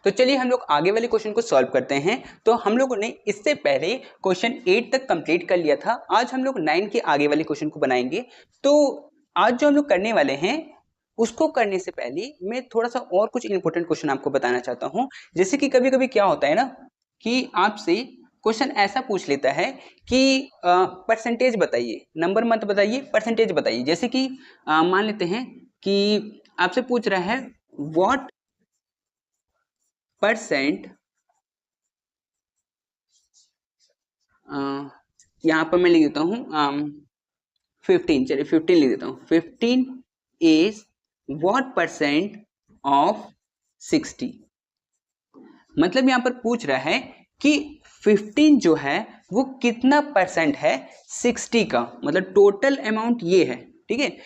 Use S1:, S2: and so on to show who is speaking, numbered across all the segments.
S1: तो चलिए हम लोग आगे वाले क्वेश्चन को सॉल्व करते हैं। तो हम लोगों ने इससे पहले क्वेश्चन 8 तक कंप्लीट कर लिया था, आज हम लोग 9 के आगे वाले क्वेश्चन को बनाएंगे। तो आज जो हम लोग करने वाले हैं उसको करने से पहले मैं थोड़ा सा और कुछ इंपॉर्टेंट क्वेश्चन आपको बताना चाहता हूं। जैसे कि कभी कभी क्या होता है ना कि आपसे क्वेश्चन ऐसा पूछ लेता है कि परसेंटेज बताइए, नंबर मत बताइए, परसेंटेज बताइए। जैसे कि मान लेते हैं कि आपसे पूछ रहा है व्हाट परसेंट, यहाँ पर मैं लिख देता हूँ 15, चलिए 15 लिख देता हूँ। 15 इज व्हाट परसेंट ऑफ 60। मतलब यहाँ पर पूछ रहा है कि 15 जो है वो कितना परसेंट है 60 का, मतलब टोटल अमाउंट ये है, ठीक है।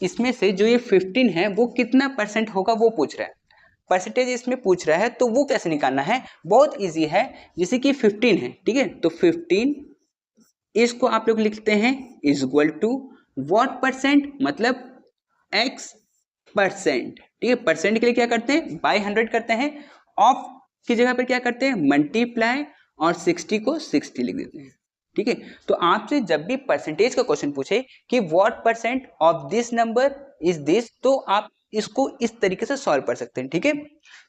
S1: इसमें से जो ये 15 है वो कितना परसेंट होगा वो पूछ रहा है। परसेंटेज इसमें पूछ रहा है तो वो कैसे निकालना है, बहुत इजी है। जैसे कि 15 है, ठीक है, तो 15 इसको आप लोग लिखते हैं is equal to what percent, मतलब x परसेंट, ठीक है। परसेंट के लिए क्या करते हैं, बाय 100 करते हैं, ऑफ की जगह पर क्या करते हैं मल्टीप्लाई, और 60 को 60 लिख देते हैं, ठीक है। तो आपसे जब भी परसेंटेज का क्वेश्चन पूछे कि what percent of this number is this, तो आप इसको इस तरीके से सॉल्व कर सकते हैं, ठीक है।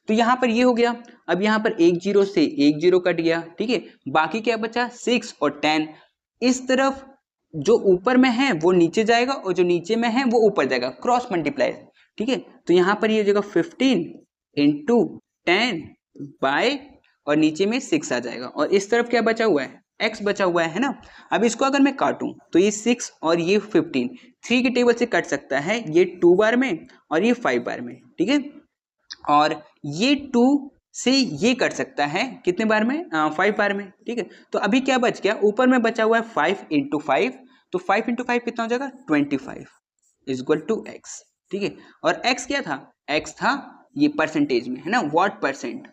S1: तो यहां पर ये हो गया। अब यहां पर एक जीरो से एक जीरो कट गया, ठीक है। बाकी क्या बचा 6 और 10। इस तरफ जो ऊपर में है वो नीचे जाएगा और जो नीचे में है वो ऊपर जाएगा, क्रॉस मल्टीप्लाई, ठीक है। तो यहां पर ये हो जाएगा 15 इंटू 10 बाय, और नीचे में 6 आ जाएगा, और इस तरफ क्या बचा हुआ है x बचा हुआ है ना। अब इसको अगर मैं काटूं तो ये 6 और ये 15 3 की टेबल से कट सकता है, ये 2 बार में और ये 5 बार में, ठीक है। और ये 2 से ये कट सकता है कितने बार में, 5 बार में, ठीक है। तो अभी क्या बच गया, ऊपर में बचा हुआ है 5 इंटू 5, तो 5 इंटू 5 कितना हो जाएगा 25 इज इक्वल टू x, ठीक है। और x क्या था, x था ये परसेंटेज में है ना, व्हाट परसेंट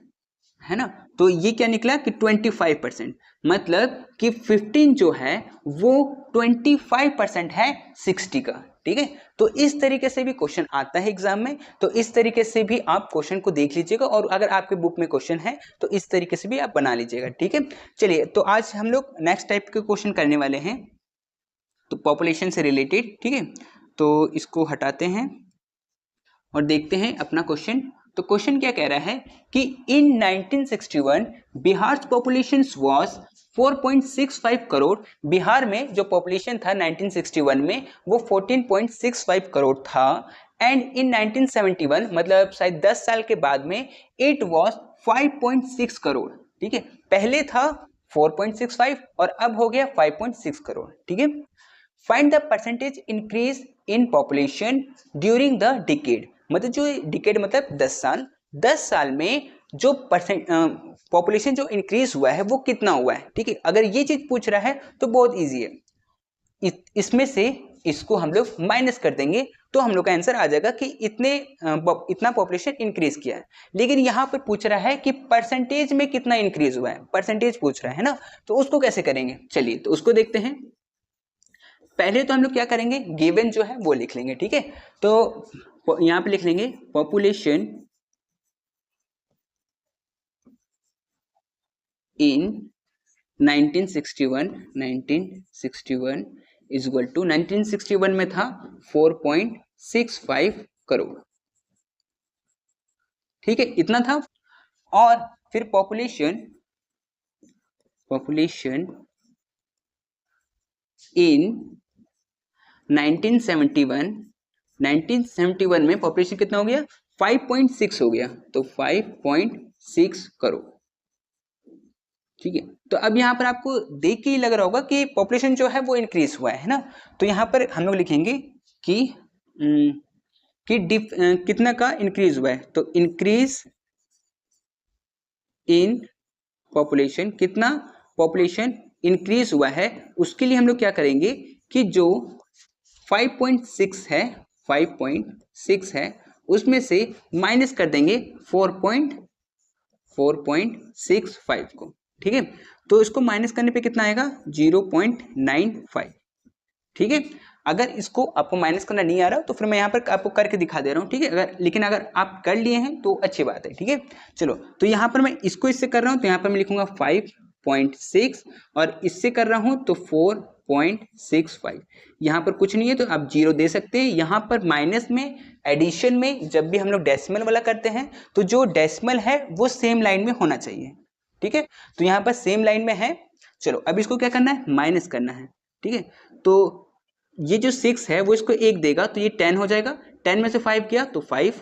S1: है ना। तो ये क्या निकला कि 25%, मतलब कि 15 जो है वो 25% है 60 का, ठीक है। तो इस तरीके से भी क्वेश्चन आता है एग्जाम में, तो इस तरीके से भी आप क्वेश्चन को देख लीजिएगा, और अगर आपके बुक में क्वेश्चन है तो इस तरीके से भी आप बना लीजिएगा, ठीक है। चलिए, तो आज हम लोग नेक्स्ट टाइप के क्वेश्चन करने वाले हैं, तो पॉपुलेशन से रिलेटेड, ठीक है। तो इसको हटाते हैं और देखते हैं अपना क्वेश्चन। तो क्वेश्चन क्या कह रहा है कि इन 1961 बिहार पॉपुलेशन वाज 4.65 करोड़। बिहार में जो पॉपुलेशन था 1961 में वो 14.65 करोड़ था, एंड इन 1971 मतलब शायद 10 साल के बाद में इट वाज 5.6 करोड़, ठीक है। पहले था 4.65 और अब हो गया 5.6 करोड़, ठीक है। Find the percentage increase in population during the decade, मतलब जो डिकेड मतलब 10 साल, 10 साल में जो परसेंट पॉपुलेशन जो इंक्रीज हुआ है वो कितना हुआ है, ठीक है। अगर ये चीज पूछ रहा है तो बहुत इजी है, इसमें से इसको हम लोग माइनस कर देंगे तो हम लोग का आंसर आ जाएगा कि इतना पॉपुलेशन इंक्रीज किया है। लेकिन यहाँ पर पूछ रहा है कि परसेंटेज में कितना इंक्रीज हुआ है, परसेंटेज पूछ रहा है ना, तो उसको कैसे करेंगे, चलिए तो उसको देखते हैं। पहले तो हम लोग क्या करेंगे, गिवन जो है वो लिख लेंगे, ठीक है। तो यहां पे लिख लेंगे population in 1961 is equal to 1961 में था 4.65 करोड़, ठीक है, इतना था। और फिर पॉपुलेशन इन 1971 में पॉपुलेशन कितना हो गया 5.6 हो गया, तो 5.6 करोड़, ठीक है। तो अब यहाँ पर आपको देख के ही लग रहा होगा कि पॉपुलेशन जो है वो इंक्रीज हुआ है ना। तो यहाँ पर हम लोग लिखेंगे कि कितना का इंक्रीज हुआ है, तो इंक्रीज इन पॉपुलेशन, कितना पॉपुलेशन इंक्रीज हुआ है, उसके लिए हम लोग क्या करेंगे कि जो 5.6 है उसमें से माइनस कर देंगे 4.65 को, ठीक है। तो इसको माइनस करने पे कितना आएगा 0.95, ठीक है। अगर इसको आपको माइनस करना नहीं आ रहा तो फिर मैं यहाँ पर आपको करके दिखा दे रहा हूँ, ठीक है। लेकिन अगर आप कर लिए हैं तो अच्छी बात है, ठीक है। चलो, तो यहाँ पर मैं इसको इससे कर रहा हूँ तो यहाँ पर मैं लिखूंगा 5.6 और इससे कर रहा हूँ तो 4.65। यहाँ पर कुछ नहीं है तो आप 0 दे सकते हैं। यहाँ पर माइनस में, एडिशन में जब भी हम लोग डेसिमल वाला करते हैं तो जो डेसिमल है वो सेम लाइन में होना चाहिए, ठीक है। तो यहाँ पर सेम लाइन में है। चलो, अब इसको क्या करना है, माइनस करना है, ठीक है। तो ये जो 6 है वो इसको 1 देगा तो ये 10 हो जाएगा। 10 में से 5 किया तो 5।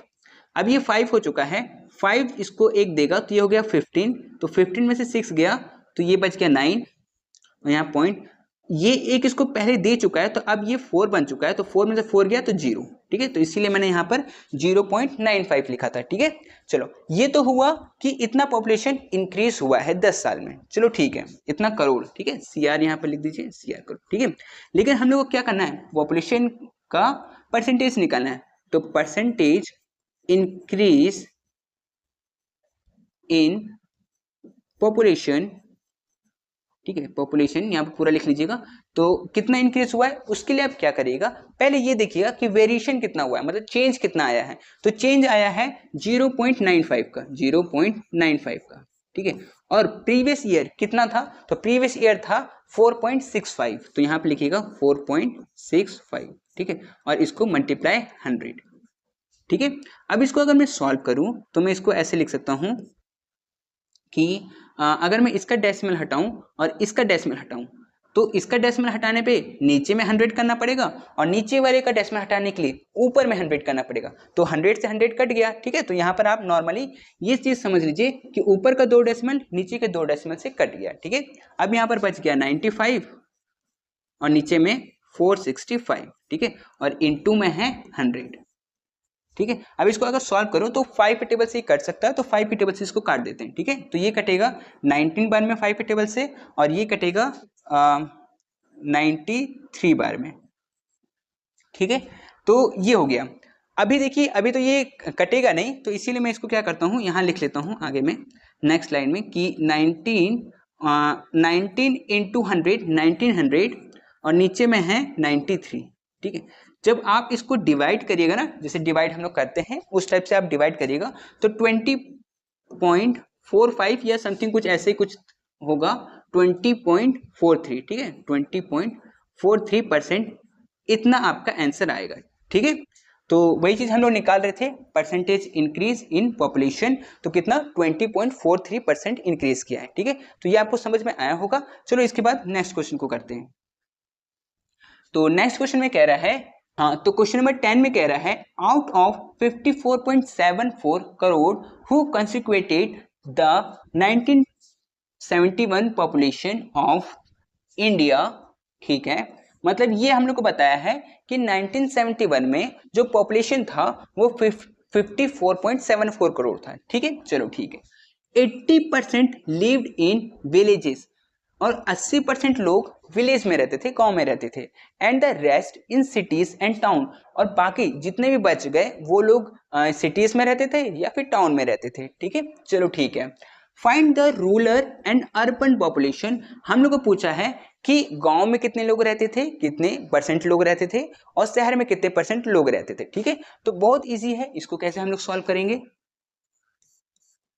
S1: अब ये 5 हो चुका है, 5 इसको 1 देगा तो ये हो गया 15। तो 15 में से 6 गया तो ये बच गया 9 और यहाँ पॉइंट, ये एक इसको पहले दे चुका है तो अब ये 4 बन चुका है तो 4 में से 4 गया तो 0, ठीक है। तो इसीलिए मैंने यहाँ पर 0.95 लिखा था, ठीक है। चलो, ये तो हुआ कि इतना पॉपुलेशन इंक्रीज हुआ है 10 साल में। चलो ठीक है, इतना करोड़, ठीक है। CR यहाँ पर लिख दीजिए, CR करोड़, ठीक है। लेकिन हम लोग को क्या करना है, पॉपुलेशन का परसेंटेज निकालना है। तो परसेंटेज इंक्रीज इन पॉपुलेशन, ठीक है। पॉपुलेशन यहाँ पर पूरा लिख लीजिएगा। तो कितना इंक्रीज हुआ है उसके लिए आप क्या करिएगा, पहले ये देखिएगा कि वेरिएशन कितना हुआ है, मतलब चेंज कितना आया है। तो चेंज आया है 0.95 का, 0.95 का, ठीक है। और प्रीवियस ईयर कितना था, तो प्रीवियस ईयर था 4.65। तो यहाँ पे लिखिएगा 4.65, ठीक है। और इसको मल्टीप्लाई 100, ठीक है। अब इसको अगर मैं सॉल्व करूं तो मैं इसको ऐसे लिख सकता हूं कि अगर मैं इसका डेसिमल हटाऊं और इसका डेसिमल हटाऊं तो इसका डेसिमल हटाने पे नीचे में 100 करना पड़ेगा और नीचे वाले का डेसिमल हटाने के लिए ऊपर में 100 करना पड़ेगा। तो 100 से 100 कट गया, ठीक है। तो यहाँ पर आप नॉर्मली ये चीज समझ लीजिए कि ऊपर का 2 डेसिमल नीचे के 2 डेसिमल से कट गया, ठीक है। अब यहाँ पर बच गया 95 और नीचे में 465, ठीक है। और इनटू में है 100, ठीक है। अब इसको अगर सॉल्व करो तो 5 के टेबल से ही कट सकता है, तो 5 के टेबल से इसको काट देते हैं, ठीक है। तो ये कटेगा 19 बार में 5 के टेबल से और ये कटेगा 93 बार में, ठीक है। तो ये हो गया। अभी देखिए, अभी तो ये कटेगा नहीं तो इसीलिए मैं इसको क्या करता हूँ, यहाँ लिख लेता हूँ आगे में नेक्स्ट लाइन में कि 19 इंटू 100, 1900 और नीचे में है 93, ठीक है। जब आप इसको डिवाइड करिएगा ना, जैसे डिवाइड हम लोग करते हैं उस टाइप से आप डिवाइड करिएगा तो 20.45 या समथिंग कुछ ऐसे ही कुछ होगा, 20.43, ठीक है। 20.43% इतना आपका आंसर आएगा, ठीक है। तो वही चीज हम लोग निकाल रहे थे, परसेंटेज इंक्रीज इन पॉपुलेशन। तो कितना, 20.43% इंक्रीज किया है, ठीक है। तो ये आपको समझ में आया होगा। चलो इसके बाद नेक्स्ट क्वेश्चन को करते हैं। तो नेक्स्ट क्वेश्चन में कह रहा है, हाँ, तो क्वेश्चन नंबर 10 में कह रहा है out of 54.74 crore who constituted the 1971 population of India, ठीक है। मतलब ये हम लोग को बताया है कि 1971 में जो पॉपुलेशन था वो 54.74 करोड़ था, ठीक है। चलो ठीक है। 80% लिव्ड इन विलेजेस और 80% लोग विलेज में रहते थे, गांव में रहते थे। And the rest in cities and town, और बाकी जितने भी बच गए वो लोग सिटीज में रहते थे या फिर टाउन में रहते थे, ठीक है। चलो ठीक है। Find the rural and urban population, हम लोग को पूछा है कि गांव में कितने लोग रहते थे, कितने परसेंट लोग रहते थे, और शहर में कितने परसेंट लोग रहते थे, ठीक है। तो बहुत इजी है, इसको कैसे हम लोग सॉल्व करेंगे।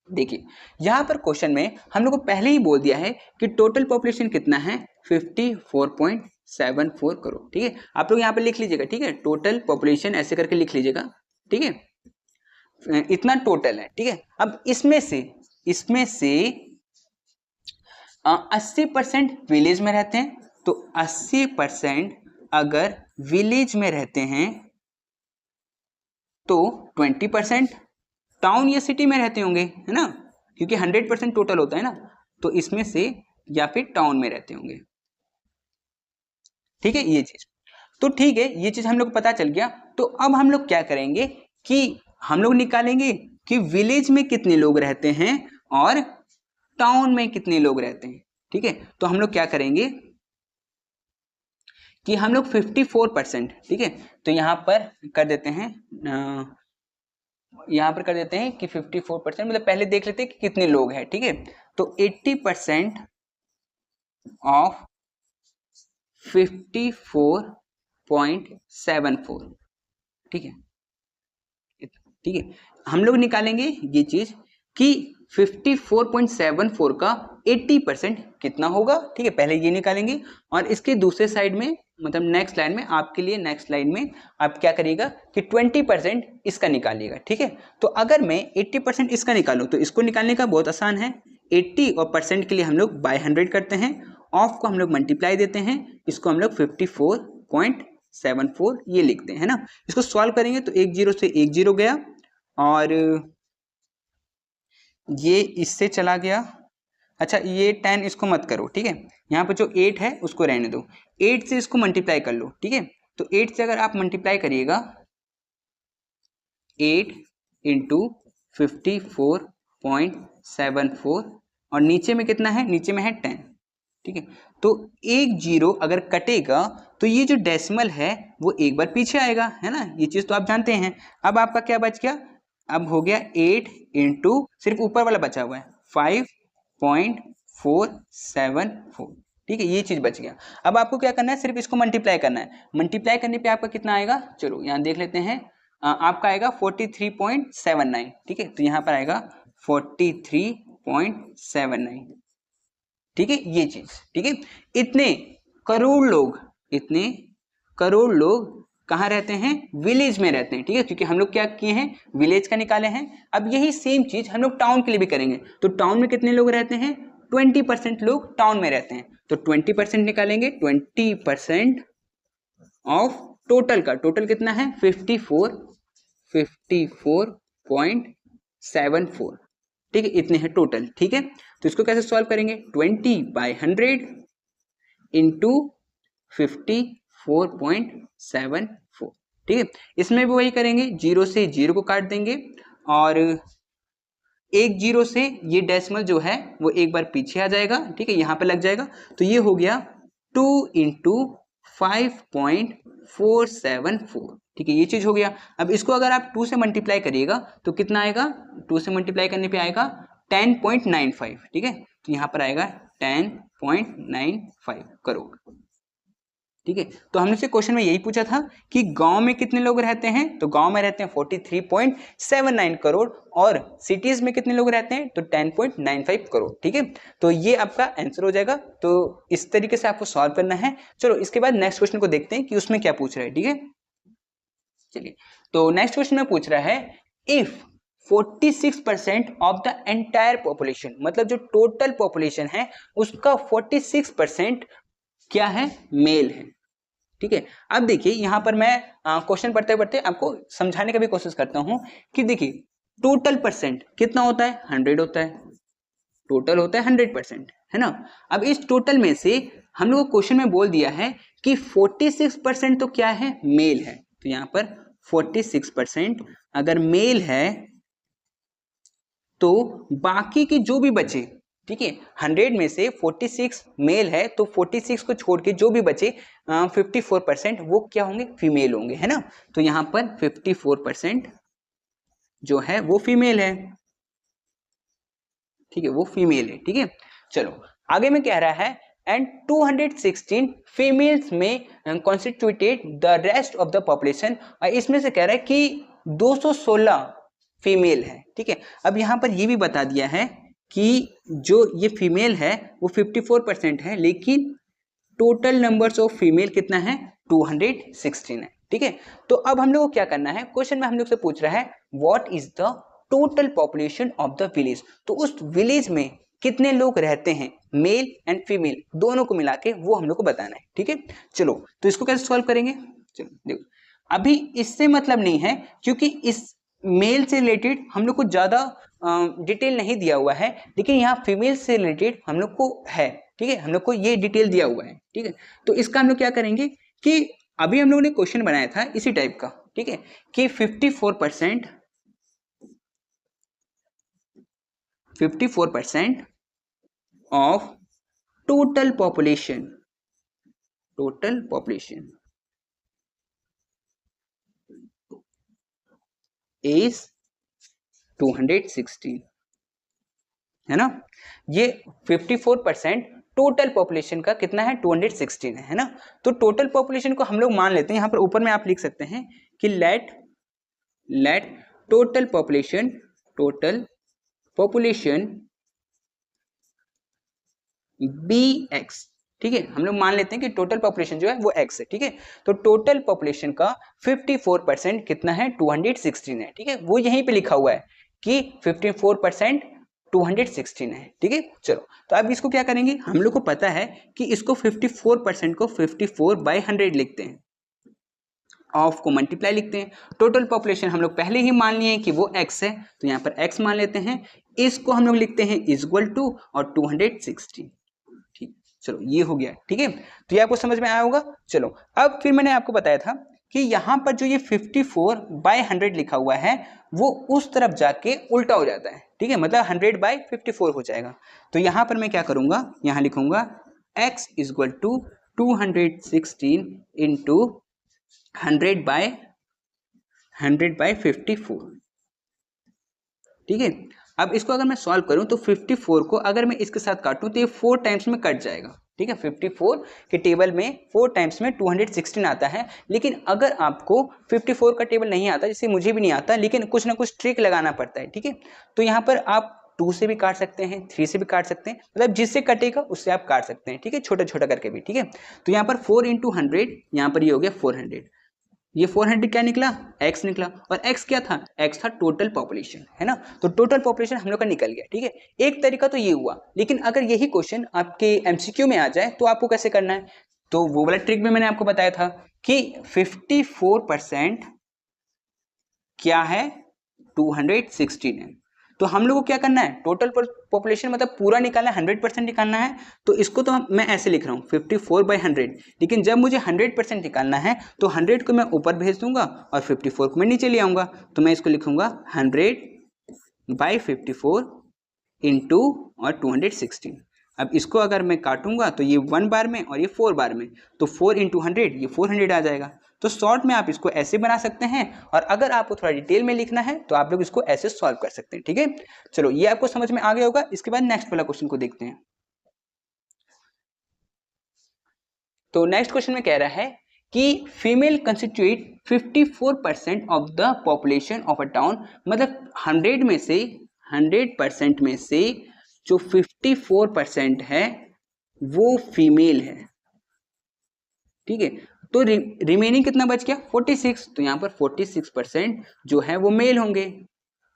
S1: देखिए, यहां पर क्वेश्चन में हम लोग को पहले ही बोल दिया है कि टोटल पॉपुलेशन कितना है, 54.74 करोड़, ठीक है। आप लोग यहाँ पे लिख लीजिएगा, ठीक है। टोटल पॉपुलेशन ऐसे करके लिख लीजिएगा, ठीक है। इतना टोटल है, ठीक है। अब इसमें से 80% विलेज में रहते हैं, तो 80% अगर विलेज में रहते हैं तो 20% टाउन या सिटी में रहते होंगे, है ना, क्योंकि 100% टोटल होता है ना। तो इसमें से या फिर टाउन में रहते होंगे, ठीक है। ये चीज तो ठीक है, ये चीज हम लोग को पता चल गया। तो अब हम लोग क्या करेंगे कि हम लोग निकालेंगे कि विलेज में कितने लोग रहते हैं और टाउन में कितने लोग रहते हैं, ठीक है। तो हम लोग क्या करेंगे कि हम लोग 54%, ठीक है। तो यहां पर कर देते हैं, यहां पर कर देते हैं कि 54%, मतलब पहले देख लेते हैं कि कितने लोग हैं, ठीक है। तो 80% ऑफ 54 54.74, ठीक है। ठीक है, हम लोग निकालेंगे ये चीज कि 54.74 का 80% कितना होगा, ठीक है, पहले ये निकालेंगे और इसके दूसरे साइड में मतलब नेक्स्ट लाइन में आपके लिए, नेक्स्ट लाइन में आप क्या करिएगा कि 20% इसका निकालिएगा, ठीक है। तो अगर मैं 80% इसका निकालूं तो इसको निकालने का बहुत आसान है, 80 और परसेंट के लिए हम लोग बाय 100 करते हैं, ऑफ को हम लोग मल्टीप्लाई देते हैं, इसको हम लोग 54.74 ये लिखते हैं, है ना। इसको सॉल्व करेंगे तो एक जीरो से एक जीरो गया और ये इससे चला गया। अच्छा ये 10 इसको मत करो, ठीक है, यहाँ पे जो 8 है उसको रहने दो, 8 से इसको मल्टीप्लाई कर लो, ठीक है। तो 8 से अगर आप मल्टीप्लाई करिएगा 8 इंटू 54.74 और नीचे में कितना है, नीचे में है 10, ठीक है। तो एक जीरो अगर कटेगा तो ये जो डेसिमल है वो एक बार पीछे आएगा, है ना, ये चीज तो आप जानते हैं। अब आपका क्या बच गया, अब हो गया 8 इंटू सिर्फ ऊपर वाला बचा हुआ है 5.474, ठीक है, ये चीज बच गया। अब आपको क्या करना है, सिर्फ इसको मल्टीप्लाई करना है, मल्टीप्लाई करने पे आपका कितना आएगा, चलो यहाँ देख लेते हैं, आपका आएगा 43.79, ठीक है। तो यहाँ पर आएगा 43.79, ठीक है, ये चीज, ठीक है। इतने करोड़ लोग कहाँ रहते हैं, विलेज में रहते हैं, ठीक है, क्योंकि हम लोग क्या किए हैं, विलेज का निकाले हैं। अब यही सेम चीज हम लोग टाउन के लिए भी करेंगे। तो टाउन में कितने लोग रहते हैं, 20% लोग टाउन में रहते हैं, तो 20% निकालेंगे, 20% ऑफ टोटल का, टोटल कितना है 54.74, ठीक है, इतने हैं टोटल, ठीक है। तो इसको कैसे सॉल्व करेंगे, 20/100 इंटू 54.74, ठीक है। इसमें भी वही करेंगे, जीरो से जीरो को काट देंगे और एक जीरो से ये डेसिमल जो है वो एक बार पीछे आ जाएगा, ठीक है, यहाँ पे लग जाएगा। तो ये हो गया 2 इंटू 5.474, ठीक है, ये चीज हो गया। अब इसको अगर आप 2 से मल्टीप्लाई करिएगा तो कितना आएगा, 2 से मल्टीप्लाई करने पे आएगा 10.95, ठीक है। तो यहाँ पर आएगा 10.95 करोड़, ठीक है। तो हमने से क्वेश्चन में यही पूछा था कि गांव में कितने लोग रहते हैं, तो गांव में रहते हैं 43.79 करोड़ और सिटीज में कितने लोग रहते हैं, तो 10.95 करोड़, ठीक है। तो ये आपका आंसर हो जाएगा। तो इस तरीके से आपको सॉल्व करना है। चलो इसके बाद नेक्स्ट क्वेश्चन को देखते हैं कि उसमें क्या पूछ रहा है, ठीक है। चलिए, तो नेक्स्ट क्वेश्चन में पूछ रहा है if 46% of the entire population, मतलब जो टोटल पॉपुलेशन है उसका 46% क्या है, मेल है, ठीक है। अब देखिए यहां पर मैं क्वेश्चन पढ़ते पढ़ते आपको समझाने का भी कोशिश करता हूं कि देखिए टोटल परसेंट कितना होता है, 100 होता है, टोटल होता है 100%, है ना। अब इस टोटल में से हम लोग को क्वेश्चन में बोल दिया है कि 46% तो क्या है, मेल है। तो यहां पर 46% अगर मेल है तो बाकी के जो भी बचे, ठीक है, 100 में से 46 मेल है तो 46 को छोड़ के जो भी बचे 54% वो क्या होंगे, फीमेल होंगे, है ना। तो यहां पर 54% जो है वो फीमेल है, ठीक है, वो फीमेल है, ठीक है। चलो आगे में कह रहा है एंड 216 फीमेल्स में constituted the rest of the population, और इसमें से कह रहा है कि 216 फीमेल है, ठीक है। अब यहां पर ये भी बता दिया है कि जो ये फीमेल है वो 54% है, लेकिन टोटल नंबर्स ऑफ फीमेल कितना है, 216 है, ठीक है। तो अब हम लोग को क्या करना है, क्वेश्चन में हम लोग से पूछ रहा है what is the total population of the village, तो उस विलेज में कितने लोग रहते हैं, मेल एंड फीमेल दोनों को मिला के वो हम लोग को बताना है, ठीक है। चलो तो इसको कैसे सॉल्व करेंगे, चलो देखो अभी इससे मतलब नहीं है क्योंकि इस मेल से रिलेटेड हम लोग को ज्यादा डिटेल नहीं दिया हुआ है, लेकिन यहाँ फीमेल से रिलेटेड हम लोग को है, ठीक है, हम लोग को ये डिटेल दिया हुआ है, ठीक है। तो इसका हम लोग क्या करेंगे कि अभी हम लोगों ने क्वेश्चन बनाया था इसी टाइप का, ठीक है, कि 54% ऑफ टोटल पॉपुलेशन इज 216, है ना। ये 54% टोटल पॉपुलेशन का कितना है 216 है ना। तो टोटल पॉपुलेशन को हम लोग मान लेते हैं, यहाँ पर ऊपर में आप लिख सकते हैं कि let total population be x. ठीक है, हम लोग मान लेते हैं कि टोटल पॉपुलेशन जो है वो x है। ठीक है, तो टोटल पॉपुलेशन का 54% कितना है 216 है। ठीक है, वो यहीं पे लिखा हुआ है कि 54% 216 है। ठीक है, चलो तो अब इसको क्या करेंगे, हम लोग को पता है कि इसको 54% को 54/100 लिखते हैं, ऑफ को मल्टीप्लाई लिखते हैं। टोटल पॉपुलेशन हम लोग पहले ही मान लिए हैं कि वो x है, तो यहाँ पर x मान लेते हैं, इसको हम लोग लिखते हैं इक्वल टू और 216। ठीक, चलो ये हो गया। ठीक है, तो ये आपको समझ में आया होगा। चलो अब फिर मैंने आपको बताया था कि यहाँ पर जो ये 54/100 लिखा हुआ है वो उस तरफ जाके उल्टा हो जाता है। ठीक है, मतलब 100/54 हो जाएगा। तो यहाँ पर मैं क्या करूंगा, यहाँ लिखूंगा x इक्वल टू 216 इंटू 100/54। ठीक है, अब इसको अगर मैं सॉल्व करूं तो 54 को अगर मैं इसके साथ काटूं तो ये 4 टाइम्स में कट जाएगा। ठीक है, 54 के टेबल में 4 टाइम्स में 216 आता है। लेकिन अगर आपको 54 का टेबल नहीं आता, जैसे मुझे भी नहीं आता, लेकिन कुछ ना कुछ ट्रिक लगाना पड़ता है। ठीक है, तो यहाँ पर आप 2 से भी काट सकते हैं, 3 से भी काट सकते हैं, मतलब जिससे कटेगा उससे आप काट सकते हैं। ठीक है, छोटा छोटा करके भी। ठीक है, तो यहाँ पर 4 इंटू 100, यहाँ पर ये हो गया 400। ये 400 क्या निकला, x निकला, और x क्या था, x था टोटल पॉपुलेशन, है ना। तो टोटल पॉपुलेशन हम लोग का निकल गया। ठीक है, एक तरीका तो ये हुआ, लेकिन अगर यही क्वेश्चन आपके एमसीक्यू में आ जाए तो आपको कैसे करना है, तो वो वाला ट्रिक में मैंने आपको बताया था कि 54% क्या है 216 है। तो हम लोग को क्या करना है, टोटल पॉपुलेशन मतलब पूरा निकालना है, 100% निकालना है। तो इसको तो मैं ऐसे लिख रहा हूँ 54/100, लेकिन जब मुझे 100% निकालना है तो 100 को मैं ऊपर भेज दूंगा और 54 को मैं नीचे ले आऊंगा। तो मैं इसको लिखूंगा 100/54 इंटू और 216। अब इसको अगर मैं काटूंगा तो ये 1 बार में और ये 4 बार में, तो 4 इंटू 100 ये 400 आ जाएगा। तो शॉर्ट में आप इसको ऐसे बना सकते हैं, और अगर आपको थोड़ा डिटेल में लिखना है तो आप लोग इसको ऐसे सॉल्व कर सकते हैं। ठीक है, चलो ये आपको समझ में आ गया होगा। इसके बाद नेक्स्ट वाला क्वेश्चन को देखते हैं। तो नेक्स्ट क्वेश्चन में कह रहा है कि female constitute 54% of the population of a town, मतलब 100% में से जो 54% है वो फीमेल है। ठीक है, तो रिमेनिंग कितना बच गया 46, तो यहाँ पर 46% जो है वो मेल होंगे, है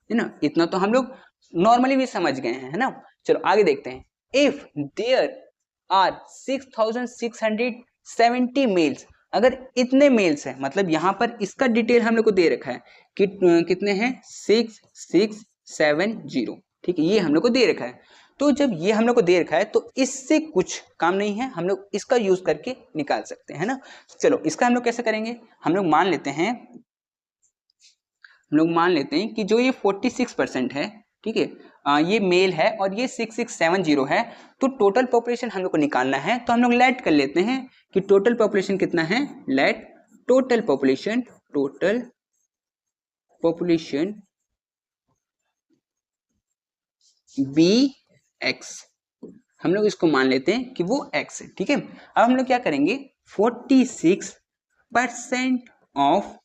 S1: ना। इतना तो हम लोग नॉर्मली भी समझ गए हैं, है ना। चलो आगे देखते हैं। इफ देयर आर 6670 मेल्स, अगर इतने मेल्स हैं, मतलब यहाँ पर इसका डिटेल हम लोग को दे रखा है कि कितने हैं 6670। ठीक है, ये हम लोग को दे रखा है। तो जब ये हम लोग को दे रखा है तो इससे कुछ काम नहीं है, हम लोग इसका यूज करके निकाल सकते हैं ना। चलो इसका हम लोग कैसे करेंगे, हम लोग मान लेते हैं कि जो ये 46% है, ठीक है, ये मेल है और ये 6670 है। तो टोटल पॉपुलेशन हम लोग को निकालना है, तो हम लोग लेट कर लेते हैं कि टोटल पॉपुलेशन कितना है। Let total population be x, हम लोग इसको मान लेते हैं कि वो x है। ठीक है, अब हम लोग क्या करेंगे, 46% ऑफ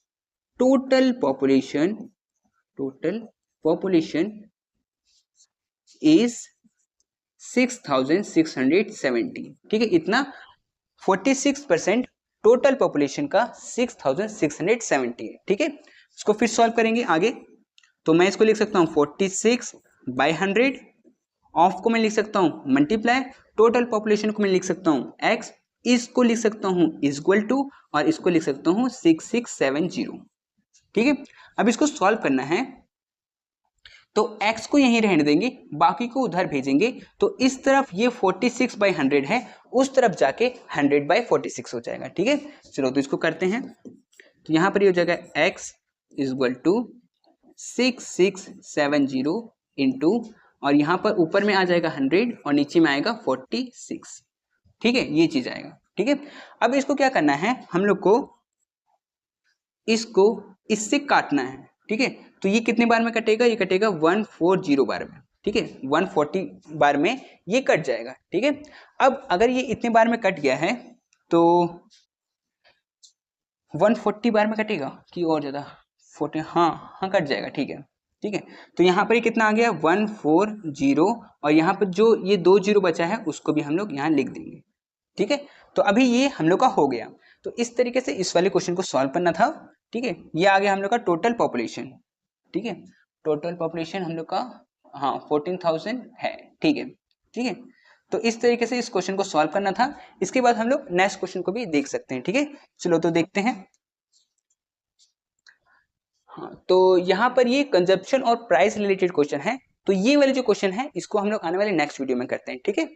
S1: टोटल पॉपुलेशन इज 6670। ठीक है, इतना 46% टोटल पॉपुलेशन का 6670 है। ठीक है, इसको फिर सॉल्व करेंगे आगे। तो मैं इसको लिख सकता हूँ 46/100, ऑफ को मैं लिख सकता हूँ मल्टीप्लाई, टोटल पॉपुलेशन को मैं लिख सकता हूँ x, इसको लिख सकता हूँ इक्वल टू, और इसको लिख सकता हूँ 6670। ठीक है, अब इसको सॉल्व करना है तो x को यहीं रहने देंगे, बाकी को उधर भेजेंगे। तो इस तरफ ये 46/100 है, उस तरफ जाके 100/46 हो जाएगा। ठीक है, चलो तो इसको करते हैं। तो यहाँ पर ये हो जाएगा x इक्वल टू 6670 इंटू, और यहाँ पर ऊपर में आ जाएगा 100 और नीचे में आएगा 46। ठीक है, ये चीज आएगा। ठीक है, अब इसको क्या करना है, हम लोग को इसको इससे काटना है। ठीक है, तो ये कितने बार में कटेगा, ये कटेगा 140 बार में। ठीक है, 140 बार में ये कट जाएगा। ठीक है, अब अगर ये इतने बार में कट गया है तो 140 बार में कटेगा कि और ज़्यादा 40, हाँ हाँ कट जाएगा। ठीक है, ठीक है, तो यहाँ पर ये कितना आ गया 140 और यहाँ पर जो ये 2 जीरो बचा है उसको भी हम लोग यहाँ लिख देंगे। ठीक है, तो अभी ये हम लोग का हो गया। तो इस तरीके से इस वाले क्वेश्चन को सॉल्व करना था। ठीक है, ये आ गया हम लोग का टोटल पॉपुलेशन। ठीक है, टोटल पॉपुलेशन हम लोग का हाँ 14,000 है। ठीक है, ठीक है, तो इस तरीके से इस क्वेश्चन को सॉल्व करना था। इसके बाद हम लोग नेक्स्ट क्वेश्चन को भी देख सकते हैं। ठीक है, चलो तो देखते हैं। हाँ, तो यहाँ पर ये कंजप्शन और प्राइस रिलेटेड क्वेश्चन है। तो ये वाले जो क्वेश्चन है इसको हम लोग आने वाले नेक्स्ट वीडियो में करते हैं। ठीक है।